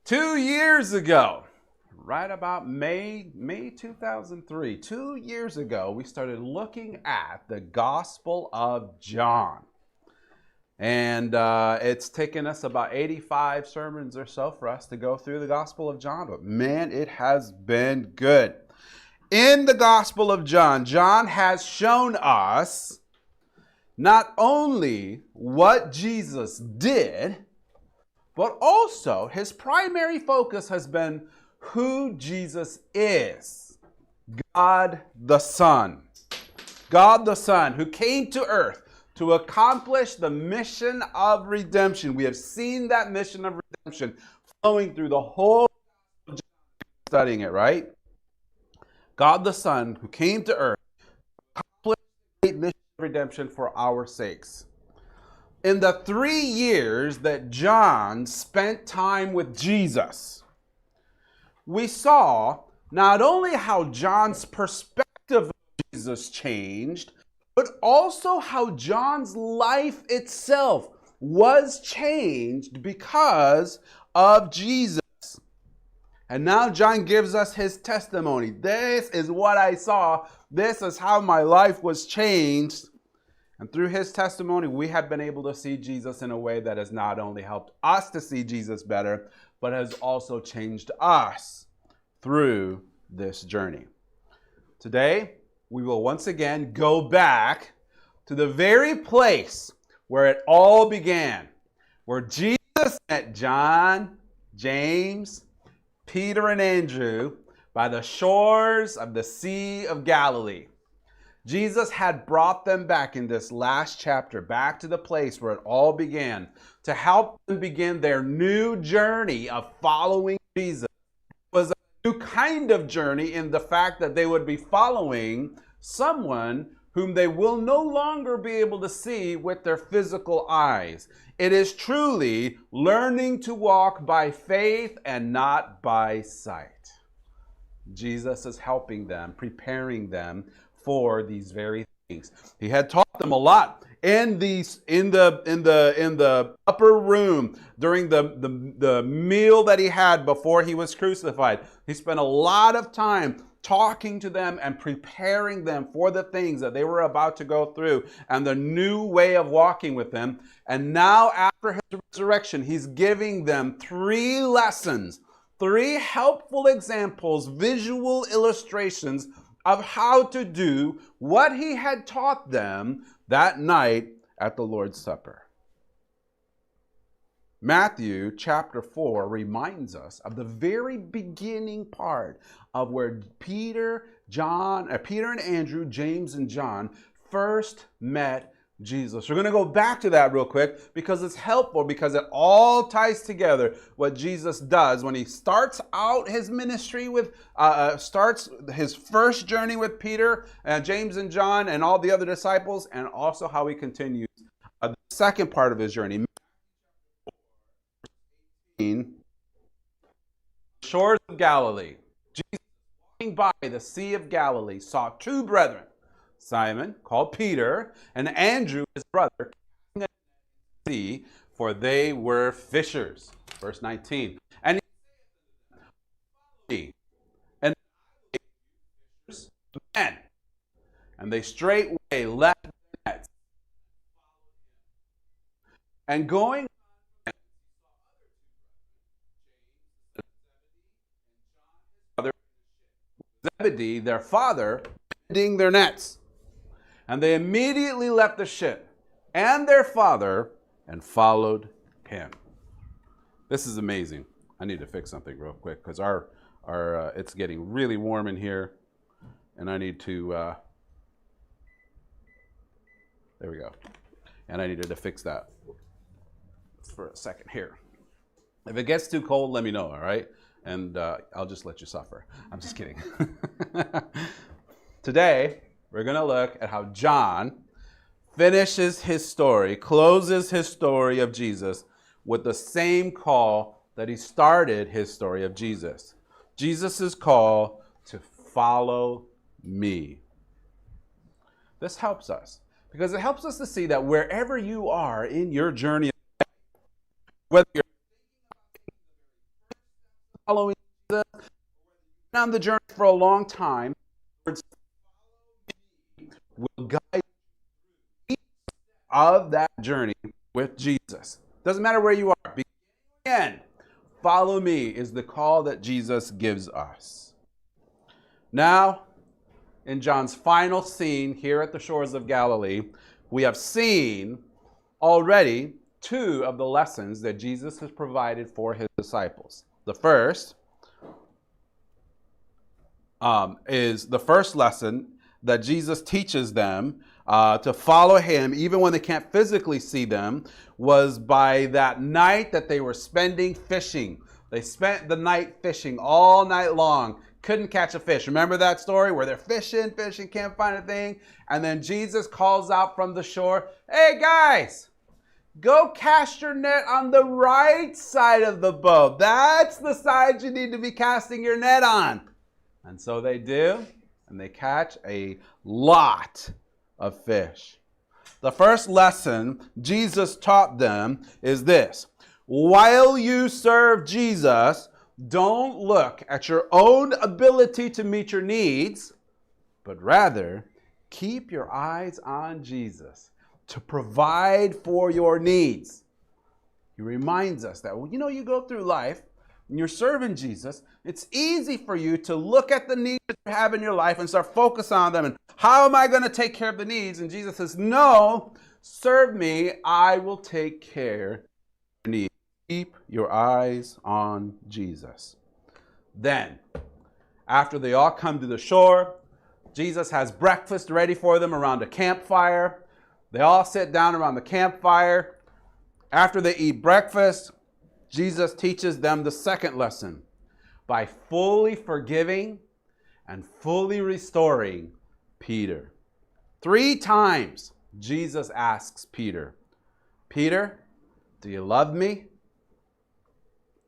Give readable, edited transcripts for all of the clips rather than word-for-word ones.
2 years ago, right about May 2003, 2 years ago, we started looking at the Gospel of John. And it's taken us about 85 sermons or so for us to go through the Gospel of John. But man, it has been good. In the Gospel of John, John has shown us not only what Jesus did, but also his primary focus has been who Jesus is. God the Son. God the Son, who came to earth to accomplish the mission of redemption. We have seen that mission of redemption flowing through the whole studying it, right? God the Son, who came to earth to accomplish the great mission of redemption for our sakes. In the 3 years that John spent time with Jesus, we saw not only how John's perspective of Jesus changed, but also how John's life itself was changed because of Jesus. And now John gives us his testimony. This is what I saw. This is how my life was changed. And through his testimony, we have been able to see Jesus in a way that has not only helped us to see Jesus better, but has also changed us through this journey. Today, we will once again go back to the very place where it all began, where Jesus met John, James, Peter, and Andrew by the shores of the Sea of Galilee. Jesus had brought them back in this last chapter, back to the place where it all began, to help them begin their new journey of following Jesus. It was a new kind of journey in the fact that they would be following someone whom they will no longer be able to see with their physical eyes. It is truly learning to walk by faith and not by sight. Jesus is helping them, preparing them for these very things. He had taught them a lot in the upper room during the meal that he had before he was crucified. He spent a lot of time talking to them and preparing them for the things that they were about to go through and the new way of walking with them. And now after his resurrection, he's giving them 3 lessons, 3 helpful examples, visual illustrations of how to do what he had taught them that night at the Lord's Supper. Matthew chapter 4 reminds us of the very beginning part of where Peter and Andrew, James and John first met Jesus. We're going to go back to that real quick because it's helpful, because it all ties together what Jesus does when he starts out his ministry starts his first journey with Peter and James and John and all the other disciples, and also how he continues the second part of his journey. Shores of Galilee. Jesus, walking by the Sea of Galilee, saw 2 brethren, Simon, called Peter, and Andrew, his brother, casting a net in the sea, for they were fishers. Verse 19. And he and fishers of men. And they straightway left the nets. And going Zebedee, their father, mending their nets. And they immediately left the ship and their father and followed him. This is amazing. I need to fix something real quick because our it's getting really warm in here, and I need to. There we go. And I needed to fix that for a second here. If it gets too cold, let me know. All right. And I'll just let you suffer. I'm just kidding. Today, we're going to look at how John finishes his story, closes his story of Jesus with the same call that he started his story of Jesus. Jesus' call to follow me. This helps us because it helps us to see that wherever you are in your journey, whether you're following Jesus, on the journey for a long time, words will guide you of that journey with Jesus. Doesn't matter where you are. Begin. Follow me is the call that Jesus gives us. Now, in John's final scene here at the shores of Galilee, we have seen already two of the lessons that Jesus has provided for his disciples. The first is the first lesson that Jesus teaches them to follow him, even when they can't physically see them, was by that night that they were spending fishing. They spent the night fishing all night long. Couldn't catch a fish. Remember that story where they're fishing, can't find a thing? And then Jesus calls out from the shore, "Hey guys, go cast your net on the right side of the boat. That's the side you need to be casting your net on." And so they do, and they catch a lot of fish. The first lesson Jesus taught them is this: while you serve Jesus, don't look at your own ability to meet your needs, but rather keep your eyes on Jesus to provide for your needs. He reminds us that, you go through life and you're serving Jesus, it's easy for you to look at the needs that you have in your life and start focusing on them. And how am I going to take care of the needs? And Jesus says, no, serve me, I will take care of your needs. Keep your eyes on Jesus. Then, after they all come to the shore, Jesus has breakfast ready for them around a campfire. They all sit down around the campfire. After they eat breakfast, Jesus teaches them the second lesson by fully forgiving and fully restoring Peter. 3 times Jesus asks Peter, "Peter, do you love me?"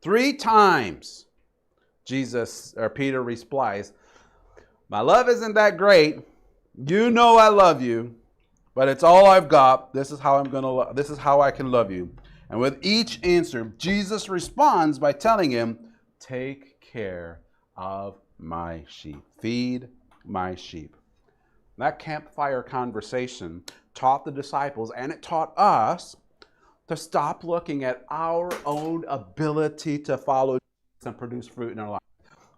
3 times Peter replies, "My love isn't that great. You know I love you, but it's all I've got. This is how I can love you." And with each answer, Jesus responds by telling him, "Take care of my sheep. Feed my sheep." That campfire conversation taught the disciples, and it taught us, to stop looking at our own ability to follow Jesus and produce fruit in our life.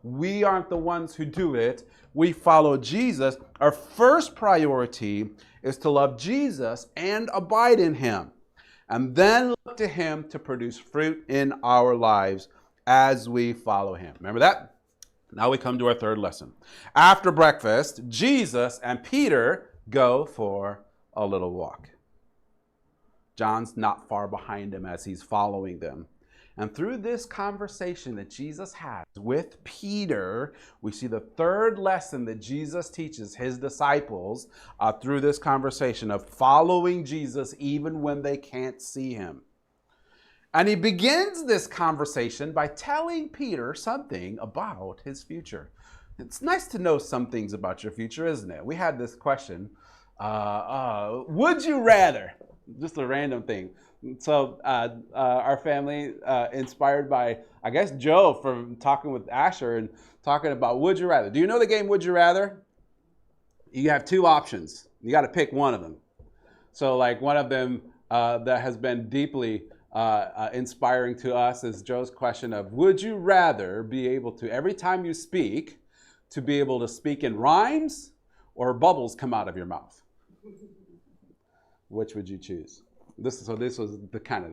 We aren't the ones who do it. We follow Jesus. Our first priority is to love Jesus and abide in him, and then look to him to produce fruit in our lives as we follow him. Remember that? Now we come to our third lesson. After breakfast, Jesus and Peter go for a little walk. John's not far behind him as he's following them. And through this conversation that Jesus has with Peter, we see the third lesson that Jesus teaches his disciples through this conversation of following Jesus even when they can't see him. And he begins this conversation by telling Peter something about his future. It's nice to know some things about your future, isn't it? We had this question, would you rather? Just a random thing. So our family, inspired by, I guess, Joe from talking with Asher and talking about would you rather. Do you know the game Would You Rather? You have 2 options. You got to pick one of them. So like one of them that has been deeply inspiring to us is Joe's question of, would you rather be able to, every time you speak, to be able to speak in rhymes or bubbles come out of your mouth? Which would you choose? This was the kind of,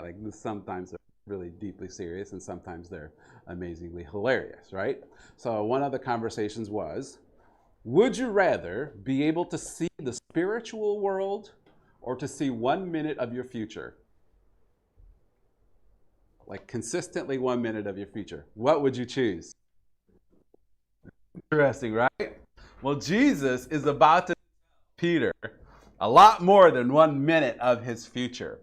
like, sometimes they're really deeply serious and sometimes they're amazingly hilarious, right? So one of the conversations was, would you rather be able to see the spiritual world or to see 1 minute of your future? Like consistently 1 minute of your future. What would you choose? Interesting, right? Well, Jesus is about to tell Peter a lot more than 1 minute of his future.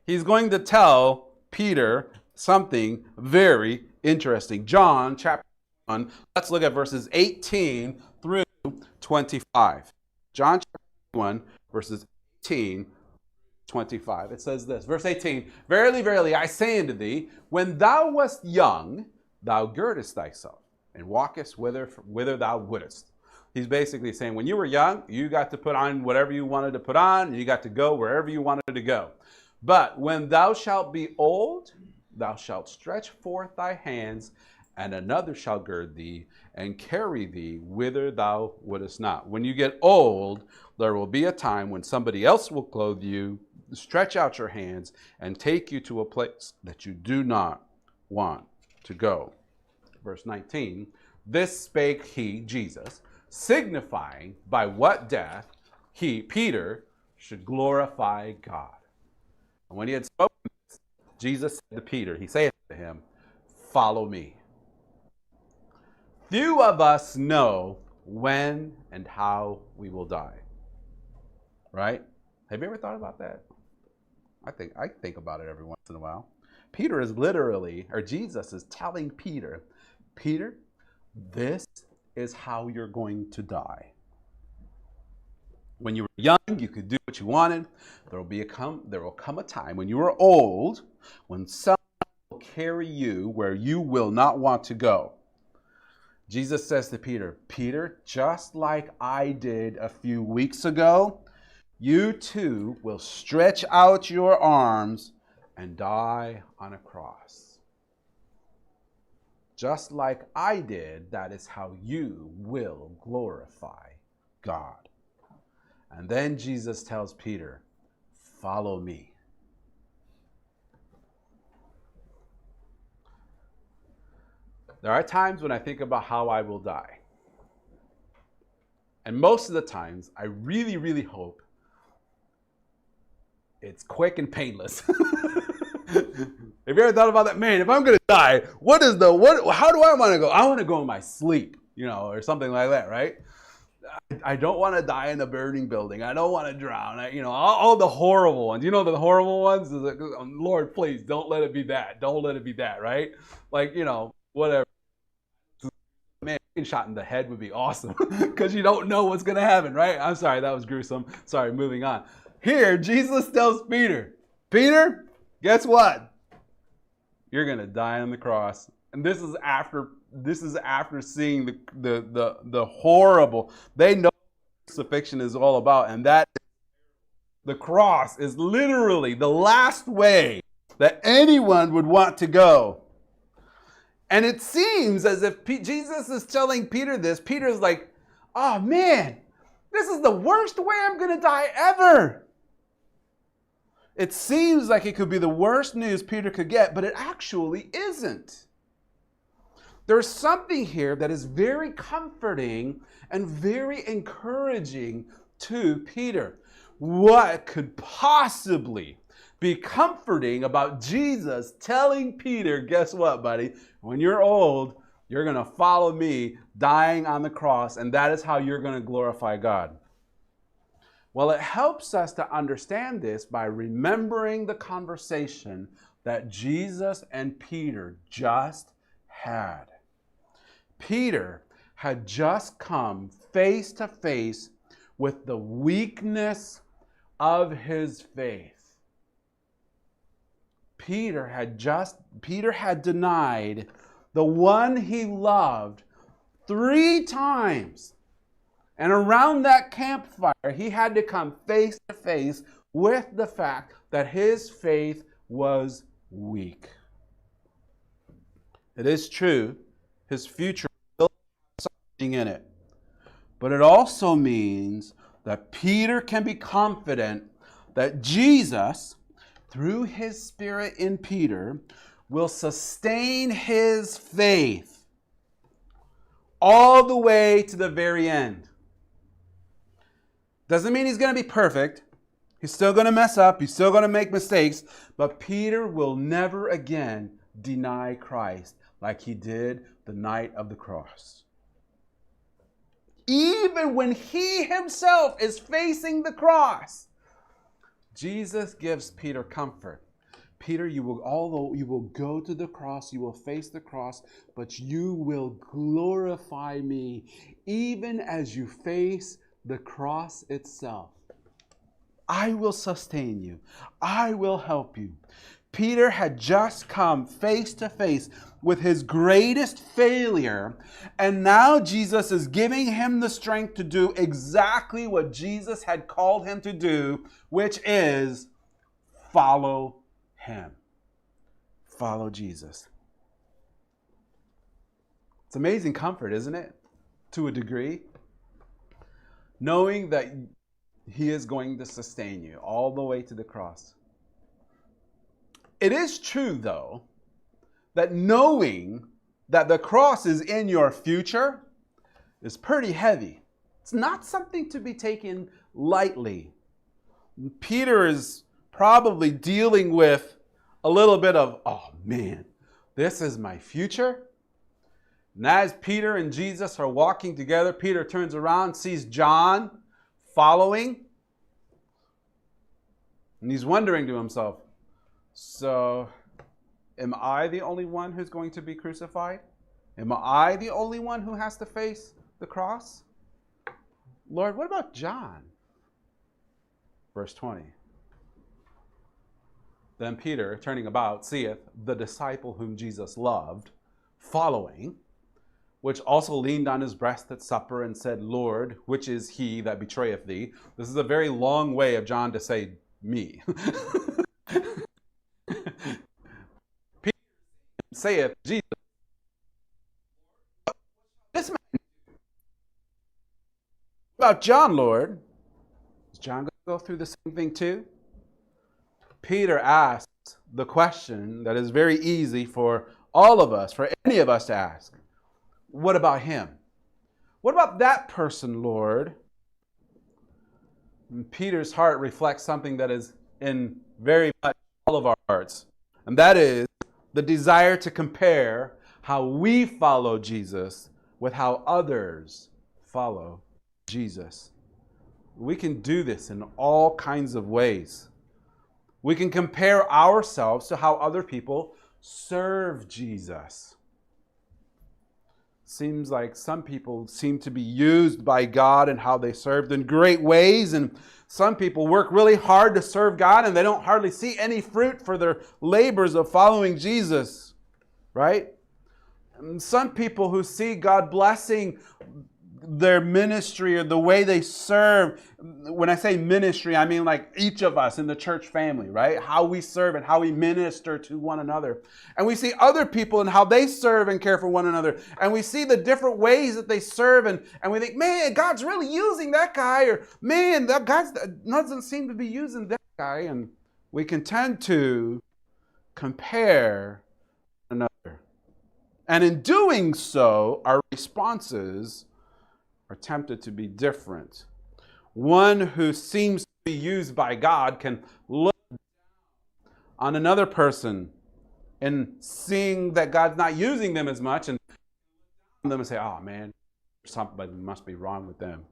He's going to tell Peter something very interesting. John chapter 1, let's look at verses 18 through 25. John chapter 1, verses 18 25. It says this, verse 18, "Verily, verily, I say unto thee, when thou wast young, thou girdest thyself, and walkest whither thou wouldest. He's basically saying, when you were young, you got to put on whatever you wanted to put on, and you got to go wherever you wanted to go. But when thou shalt be old, thou shalt stretch forth thy hands, and another shall gird thee, and carry thee whither thou wouldest not. When you get old, there will be a time when somebody else will clothe you, stretch out your hands, and take you to a place that you do not want to go. Verse 19, this spake he, Jesus, signifying by what death he, Peter, should glorify God. And when he had spoken this, Jesus said to Peter, he saith to him, follow me. Few of us know when and how we will die. Right? Have you ever thought about that? I think about it every once in a while. Peter is literally, or Jesus is telling Peter, Peter, this is how you're going to die. When you were young, you could do what you wanted. There will come a time when you are old, when someone will carry you where you will not want to go. Jesus says to Peter, Peter, just like I did a few weeks ago, you too will stretch out your arms and die on a cross. Just like I did, that is how you will glorify God. And then Jesus tells Peter, follow me. There are times when I think about how I will die. And most of the times, I really, really hope it's quick and painless. Have you ever thought about that? Man, if I'm going to die, how do I want to go? I want to go in my sleep, or something like that, right? I don't want to die in a burning building. I don't want to drown. All the horrible ones. The horrible ones? Like, Lord, please, don't let it be that. Don't let it be that, right? Like, whatever. Man, getting shot in the head would be awesome because you don't know what's going to happen, right? I'm sorry, that was gruesome. Sorry, moving on. Here, Jesus tells Peter, Peter, guess what? You're going to die on the cross. And this is after seeing the horrible. They know what crucifixion is all about, and that the cross is literally the last way that anyone would want to go. And it seems as if Jesus is telling Peter this. Peter's like, oh man, this is the worst way I'm going to die ever. It seems like it could be the worst news Peter could get, but it actually isn't. There's something here that is very comforting and very encouraging to Peter. What could possibly be comforting about Jesus telling Peter, guess what, buddy? When you're old, you're going to follow me dying on the cross, and that is how you're going to glorify God. Well, it helps us to understand this by remembering the conversation that Jesus and Peter just had. Peter had just come face to face with the weakness of his faith. Peter had denied the one he loved 3 times. And around that campfire, he had to come face to face with the fact that his faith was weak. It is true, his future will have something in it. But it also means that Peter can be confident that Jesus, through his Spirit in Peter, will sustain his faith all the way to the very end. Doesn't mean he's going to be perfect. He's still going to mess up. He's still going to make mistakes. But Peter will never again deny Christ like he did the night of the cross. Even when he himself is facing the cross, Jesus gives Peter comfort. Peter, although you will go to the cross, you will face the cross, but you will glorify me even as you face the cross itself. I will sustain you. I will help you. Peter had just come face to face with his greatest failure, and now Jesus is giving him the strength to do exactly what Jesus had called him to do, which is follow him. Follow Jesus. It's amazing comfort, isn't it? To a degree. Knowing that he is going to sustain you all the way to the cross. It is true, though, that knowing that the cross is in your future is pretty heavy. It's not something to be taken lightly. Peter is probably dealing with a little bit of, oh man, this is my future. And as Peter and Jesus are walking together, Peter turns around, sees John following, and he's wondering to himself, so am I the only one who's going to be crucified? Am I the only one who has to face the cross? Lord, what about John? Verse 20. Then Peter, turning about, seeth the disciple whom Jesus loved, following, which also leaned on his breast at supper and said, Lord, which is he that betrayeth thee? This is a very long way of John to say, me. Peter saith, Jesus, this man, about John, Lord. Is John going to go through the same thing too? Peter asks the question that is very easy for all of us, for any of us to ask. What about him? What about that person, Lord? And Peter's heart reflects something that is in very much all of our hearts. And that is the desire to compare how we follow Jesus with how others follow Jesus. We can do this in all kinds of ways. We can compare ourselves to how other people serve Jesus. Seems like some people seem to be used by God in how they served in great ways, and some people work really hard to serve God and they don't hardly see any fruit for their labors of following Jesus, right? And some people who see God blessing their ministry or the way they serve. When I say ministry, I mean like each of us in the church family, right? How we serve and how we minister to one another. And we see other people and how they serve and care for one another. And we see the different ways that they serve, and we think, man, God's really using that guy, or man, that God doesn't seem to be using that guy. And we can tend to compare another. And in doing so, our responses are tempted to be different. One who seems to be used by God can look on another person and seeing that God's not using them as much, and them and say, oh man, something must be wrong with them.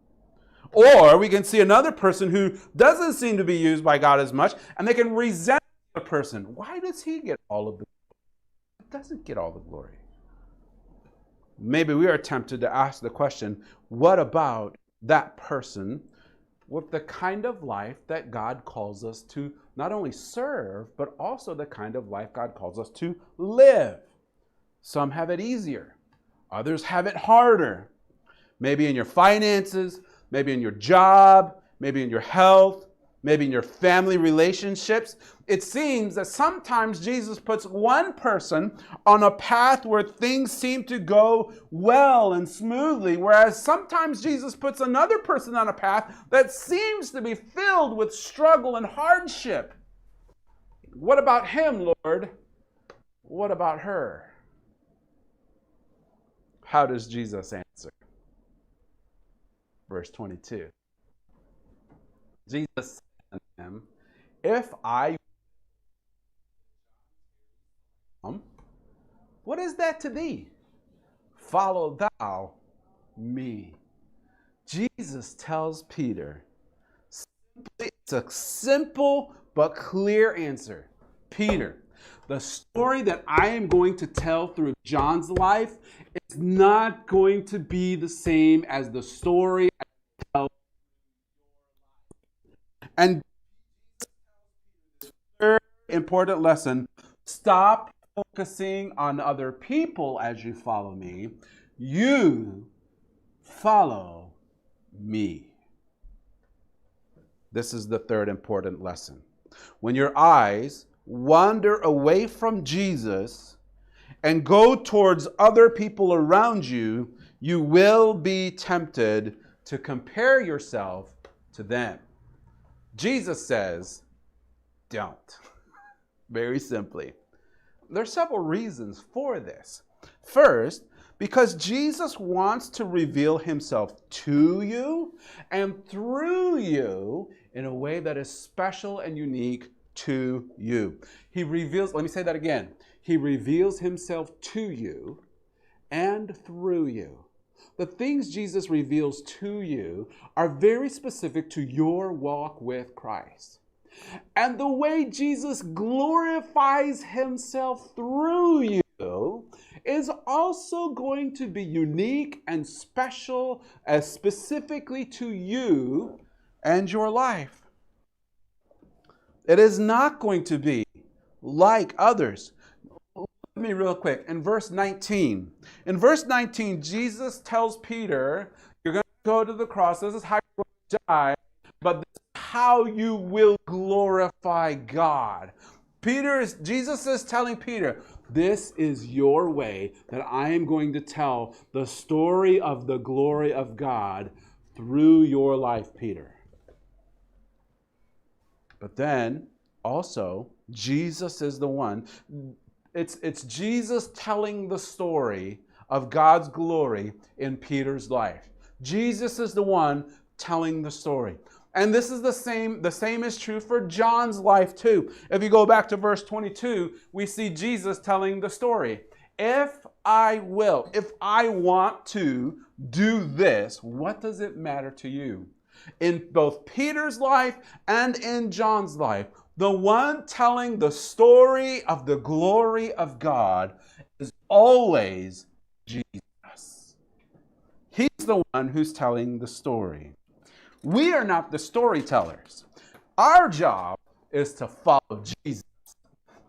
Or we can see another person who doesn't seem to be used by God as much, and they can resent the person. Why does he get all of the glory? He doesn't get all the glory. Maybe we are tempted to ask the question, what about that person with the kind of life that God calls us to not only serve, but also the kind of life God calls us to live? Some have it easier. Others have it harder. Maybe in your finances, maybe in your job, maybe in your health, maybe in your family relationships. It seems that sometimes Jesus puts one person on a path where things seem to go well and smoothly, whereas sometimes Jesus puts another person on a path that seems to be filled with struggle and hardship. What about him, Lord? What about her? How does Jesus answer? Verse 22. Jesus said unto him, if I come, what is that to thee? Follow thou me. Jesus tells Peter, it's a simple but clear answer. Peter, the story that I am going to tell through John's life is not going to be the same as the story I tell. And third important lesson Stop focusing on other people as you follow me. You follow me. This is the third important lesson. When your eyes wander away from Jesus and go towards other people around you, you will be tempted to compare yourself to them. Jesus says, don't. Very simply. There are several reasons for this. First, because Jesus wants to reveal himself to you and through you in a way that is special and unique to you. He reveals, let me say that again. He reveals himself to you and through you. The things Jesus reveals to you are very specific to your walk with Christ. And the way Jesus glorifies himself through you is also going to be unique and special as specifically to you and your life. It is not going to be like others. Let me real quick. In verse 19, Jesus tells Peter, you're going to go to the cross. This is how you're going to die, but this is how you will glorify God. Jesus is telling Peter, this is your way that I am going to tell the story of the glory of God through your life, Peter. But then also, Jesus is the one. It's Jesus telling the story of God's glory in Peter's life. Jesus is the one telling the story. And this is the same is true for John's life too. If you go back to verse 22, we see Jesus telling the story. If I want to do this, what does it matter to you? In both Peter's life and in John's life, the one telling the story of the glory of God is always Jesus. He's the one who's telling the story. We are not the storytellers. Our job is to follow Jesus,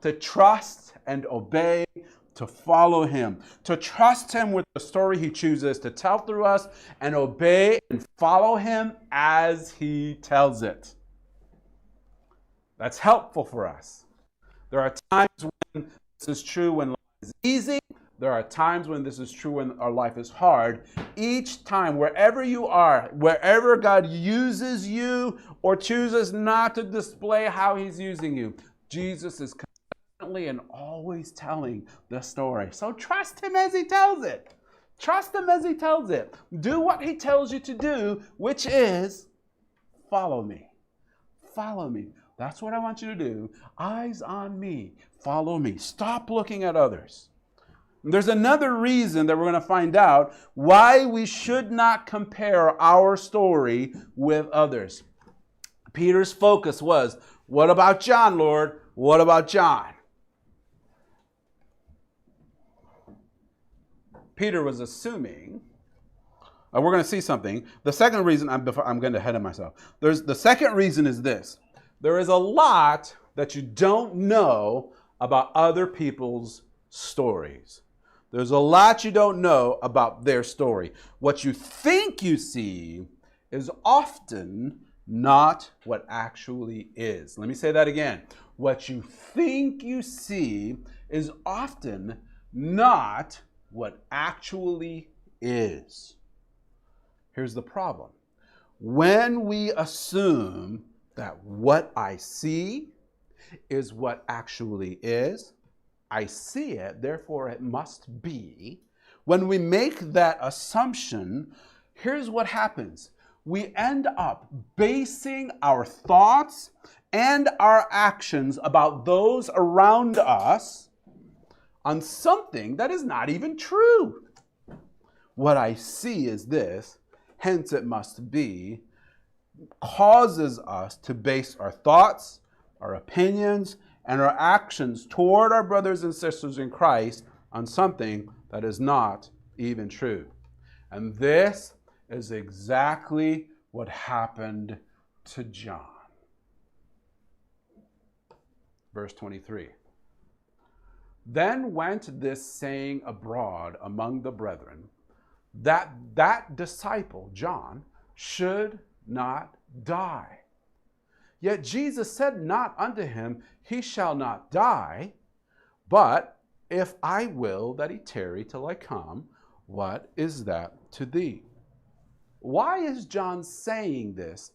to trust and obey, to follow him, to trust him with the story he chooses to tell through us, and obey and follow him as he tells it. That's helpful for us. There are times when this is true when life is easy. There are times when this is true when our life is hard. Each time, wherever you are, wherever God uses you or chooses not to display how he's using you, Jesus is constantly and always telling the story. So trust him as he tells it. Trust him as he tells it. Do what he tells you to do, which is follow me. Follow me. That's what I want you to do. Eyes on me. Follow me. Stop looking at others. There's another reason that we're going to find out why we should not compare our story with others. Peter's focus was, what about John, Lord? What about John? Peter was assuming, we're going to see something. The second reason, I'm going to ahead of myself. The second reason is this. There is a lot that you don't know about other people's stories. There's a lot you don't know about their story. What you think you see is often not what actually is. Let me say that again. What you think you see is often not what actually is. Here's the problem. When we assume that what I see is what actually is, I see it, therefore it must be. When we make that assumption, here's what happens. We end up basing our thoughts and our actions about those around us on something that is not even true. What I see is this, hence it must be, causes us to base our thoughts, our opinions, and our actions toward our brothers and sisters in Christ on something that is not even true. And this is exactly what happened to John. Verse 23. Then went this saying abroad among the brethren, that disciple, John, should not die. Yet Jesus said not unto him, he shall not die, but if I will that he tarry till I come, what is that to thee? Why is John saying this?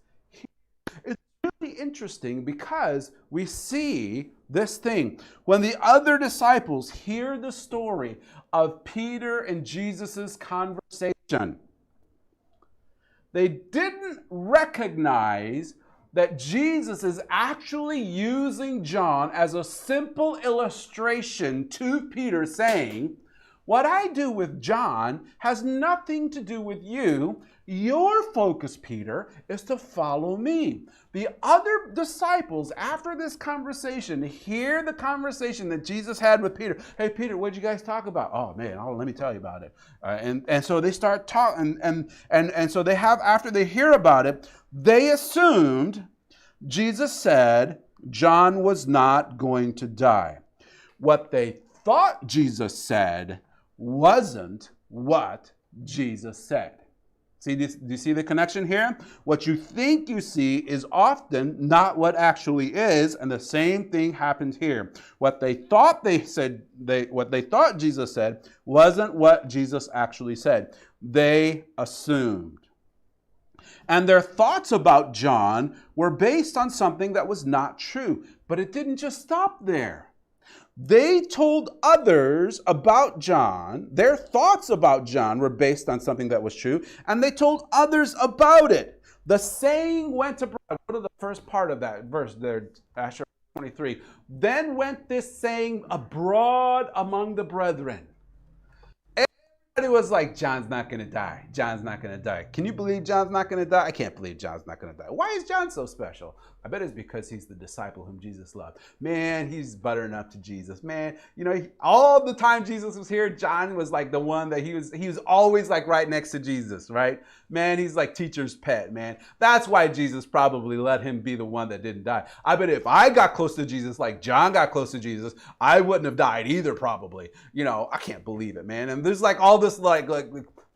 It's really interesting because we see this thing. When the other disciples hear the story of Peter and Jesus' conversation, they didn't recognize that Jesus is actually using John as a simple illustration to Peter, saying, what I do with John has nothing to do with you. Your focus, Peter, is to follow me. The other disciples, after this conversation, hear the conversation that Jesus had with Peter. Hey, Peter, what did you guys talk about? Oh, man, let me tell you about it. And so they start talking, and so they have, after they hear about it, they assumed Jesus said John was not going to die. What they thought Jesus said wasn't what Jesus said. See, do you see the connection here? What you think you see is often not what actually is, and the same thing happened here. What they thought what they thought Jesus said wasn't what Jesus actually said. They assumed. And their thoughts about John were based on something that was not true. But it didn't just stop there. They told others about John. Their thoughts about John were based on something that was true, and they told others about it. The saying went abroad. Go to the first part of that verse there, Asher 23. Then went this saying abroad among the brethren. Everybody was like, John's not going to die. John's not going to die. Can you believe John's not going to die? I can't believe John's not going to die. Why is John so special? I bet it's because he's the disciple whom Jesus loved. Man, he's buttering up to Jesus. Man, all the time Jesus was here, John was like the one that he was always like right next to Jesus, right? Man, he's like teacher's pet, man. That's why Jesus probably let him be the one that didn't die. I bet if I got close to Jesus like John got close to Jesus, I wouldn't have died either probably. I can't believe it, man. And there's like all this like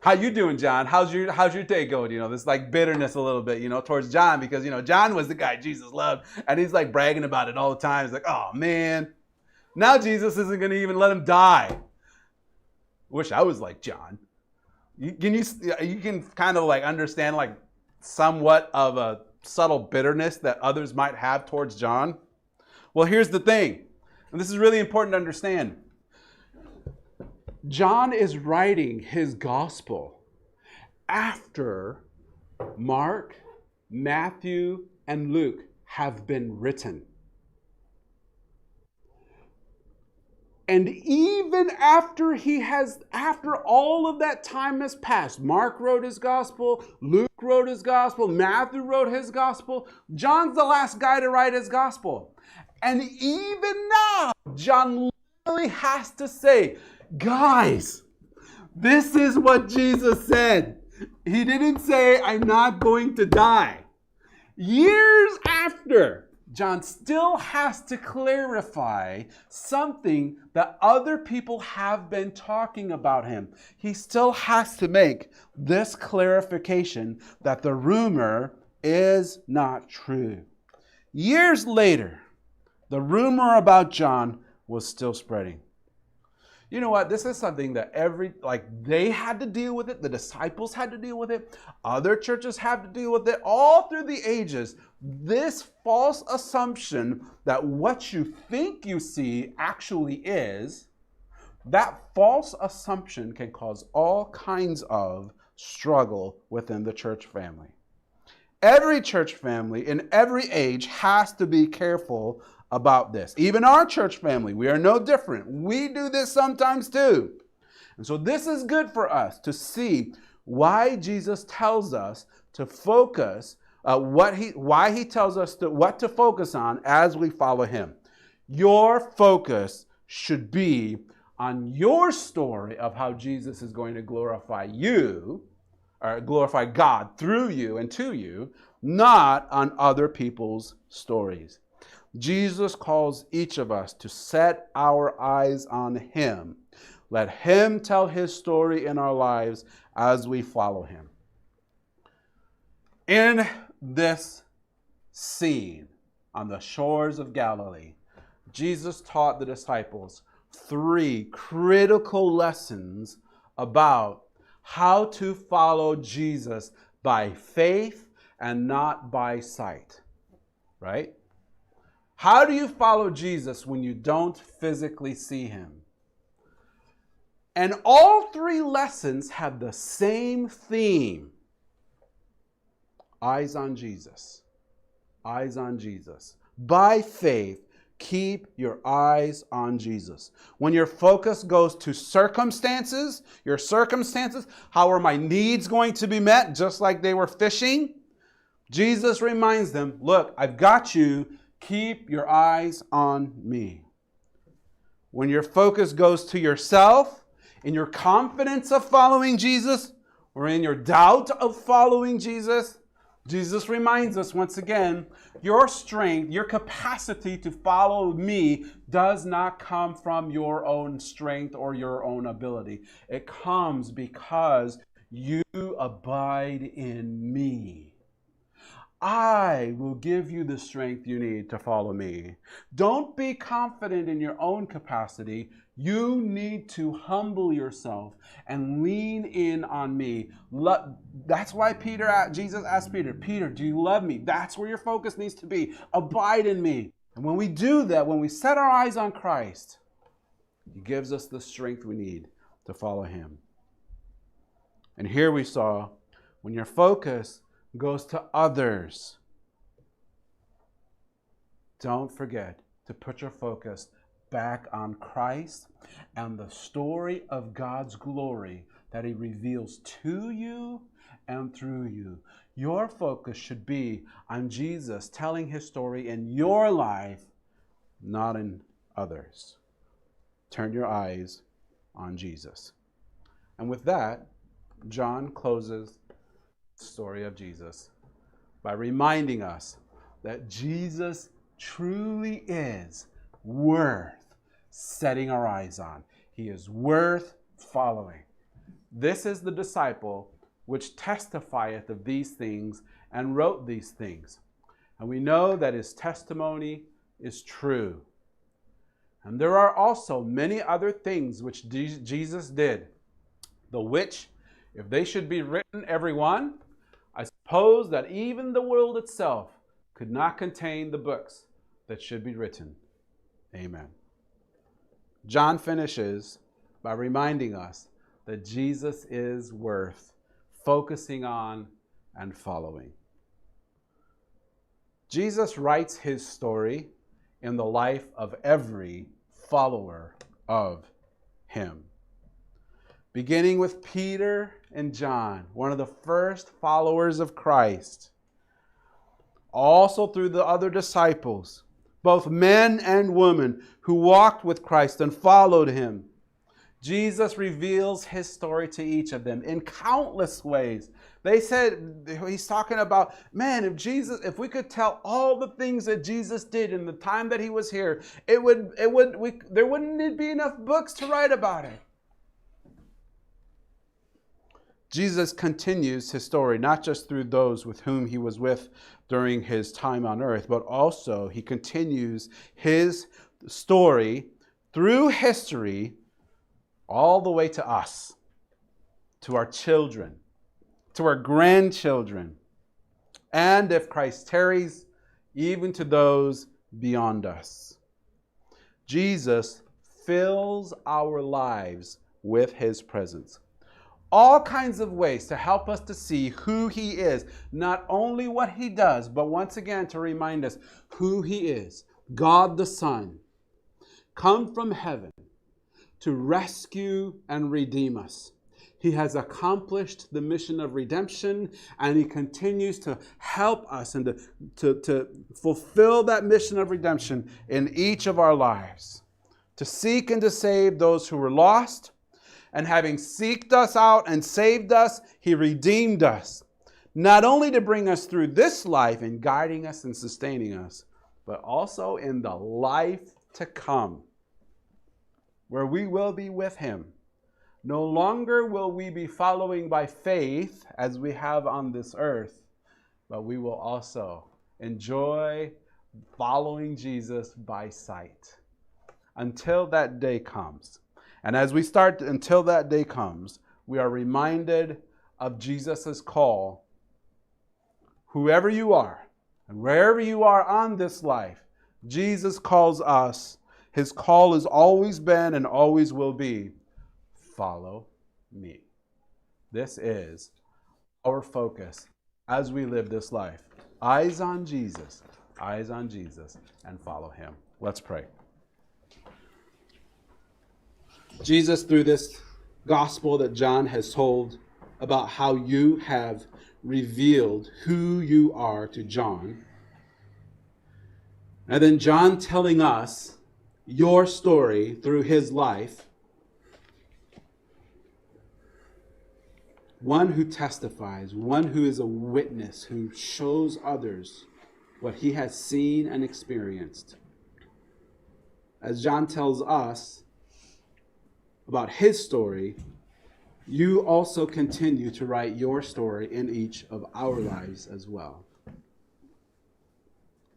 how you doing, John? How's your day going? This like bitterness a little bit, towards John, because, John was the guy Jesus loved, and he's like bragging about it all the time. He's like, oh man, now Jesus isn't going to even let him die. Wish I was like John. You can kind of like understand like somewhat of a subtle bitterness that others might have towards John. Well, here's the thing, and this is really important to understand. John is writing his gospel after Mark, Matthew, and Luke have been written. And even after all of that time has passed, Mark wrote his gospel, Luke wrote his gospel, Matthew wrote his gospel, John's the last guy to write his gospel. And even now, John literally has to say, guys, this is what Jesus said. He didn't say, I'm not going to die. Years after, John still has to clarify something that other people have been talking about him. He still has to make this clarification that the rumor is not true. Years later, the rumor about John was still spreading. You know what? This is something that they had to deal with it. The disciples had to deal with it. Other churches have to deal with it. All through the ages, this false assumption that what you think you see actually is, that false assumption can cause all kinds of struggle within the church family. Every church family in every age has to be careful about this. Even our church family, we are no different. We do this sometimes too. And so this is good for us to see why Jesus tells us to focus, why he tells us what to focus on as we follow him. Your focus should be on your story of how Jesus is going to glorify you, or glorify God through you and to you, not on other people's stories. Jesus calls each of us to set our eyes on him. Let him tell his story in our lives as we follow him. In this scene on the shores of Galilee, Jesus taught the disciples 3 critical lessons about how to follow Jesus by faith and not by sight. Right? How do you follow Jesus when you don't physically see him? And all 3 lessons have the same theme. Eyes on Jesus. Eyes on Jesus. By faith, keep your eyes on Jesus. When your focus goes to circumstances, how are my needs going to be met? Just like they were fishing. Jesus reminds them, look, I've got you. Keep your eyes on me. When your focus goes to yourself, in your confidence of following Jesus, or in your doubt of following Jesus, Jesus reminds us once again, your strength, your capacity to follow me does not come from your own strength or your own ability. It comes because you abide in me. I will give you the strength you need to follow me. Don't be confident in your own capacity. You need to humble yourself and lean in on me. That's why Jesus asked Peter, Peter, do you love me? That's where your focus needs to be. Abide in me. And when we do that, when we set our eyes on Christ, he gives us the strength we need to follow him. And here we saw, when your focus goes to others, don't forget to put your focus back on Christ and the story of God's glory that he reveals to you and through you. Your focus should be on Jesus telling his story in your life, not in others. Turn your eyes on Jesus. And with that, John closes the story of Jesus by reminding us that Jesus truly is worth setting our eyes on. He is worth following. This is the disciple which testifieth of these things and wrote these things. And we know that his testimony is true. And there are also many other things which Jesus did, the which, if they should be written every one, I suppose that even the world itself could not contain the books that should be written. Amen. John finishes by reminding us that Jesus is worth focusing on and following. Jesus writes his story in the life of every follower of him. Beginning with Peter and John, one of the first followers of Christ. Also through the other disciples, both men and women who walked with Christ and followed him. Jesus reveals his story to each of them in countless ways. They said, he's talking about, man, if we could tell all the things that Jesus did in the time that he was here, there wouldn't be enough books to write about it. Jesus continues his story, not just through those with whom he was with during his time on earth, but also he continues his story through history all the way to us, to our children, to our grandchildren, and if Christ tarries, even to those beyond us. Jesus fills our lives with his presence. All kinds of ways to help us to see who he is, not only what he does, but once again to remind us who he is. God the Son, come from heaven to rescue and redeem us. He has accomplished the mission of redemption, and he continues to help us and to fulfill that mission of redemption in each of our lives, to seek and to save those who were lost. And having seeked us out and saved us, he redeemed us, not only to bring us through this life and guiding us and sustaining us, but also in the life to come, where we will be with him. No longer will we be following by faith as we have on this earth, but we will also enjoy following Jesus by sight until that day comes. And as we start until that day comes, we are reminded of Jesus' call. Whoever you are and wherever you are on this life, Jesus calls us. His call has always been and always will be, follow me. This is our focus as we live this life. Eyes on Jesus, and follow him. Let's pray. Jesus, through this gospel that John has told about how you have revealed who you are to John, and then John telling us your story through his life, one who testifies, one who is a witness, who shows others what he has seen and experienced. As John tells us about his story, you also continue to write your story in each of our lives as well.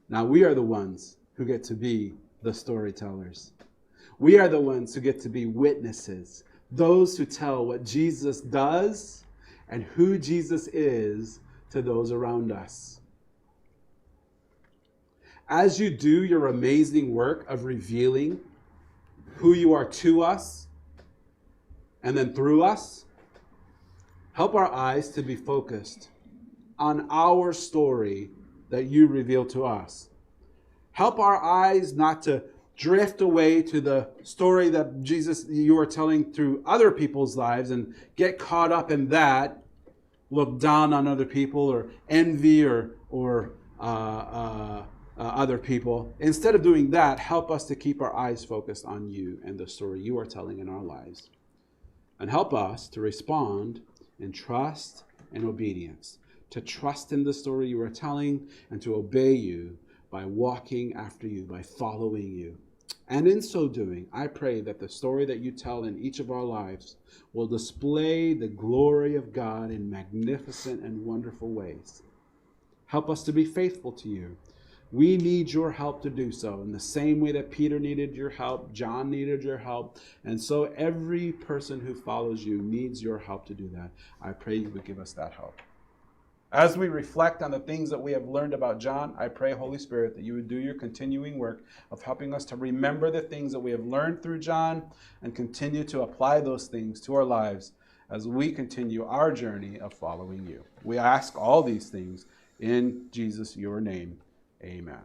Now we are the ones who get to be the storytellers. We are the ones who get to be witnesses, those who tell what Jesus does and who Jesus is to those around us. As you do your amazing work of revealing who you are to us and then through us, help our eyes to be focused on our story that you reveal to us. Help our eyes not to drift away to the story that Jesus, you are telling through other people's lives and get caught up in that, look down on other people or envy or other people. Instead of doing that, help us to keep our eyes focused on you and the story you are telling in our lives. And help us to respond in trust and obedience, to trust in the story you are telling and to obey you by walking after you, by following you. And in so doing, I pray that the story that you tell in each of our lives will display the glory of God in magnificent and wonderful ways. Help us to be faithful to you. We need your help to do so in the same way that Peter needed your help, John needed your help, and so every person who follows you needs your help to do that. I pray you would give us that help. As we reflect on the things that we have learned about John, I pray, Holy Spirit, that you would do your continuing work of helping us to remember the things that we have learned through John and continue to apply those things to our lives as we continue our journey of following you. We ask all these things in Jesus, your name. Amen.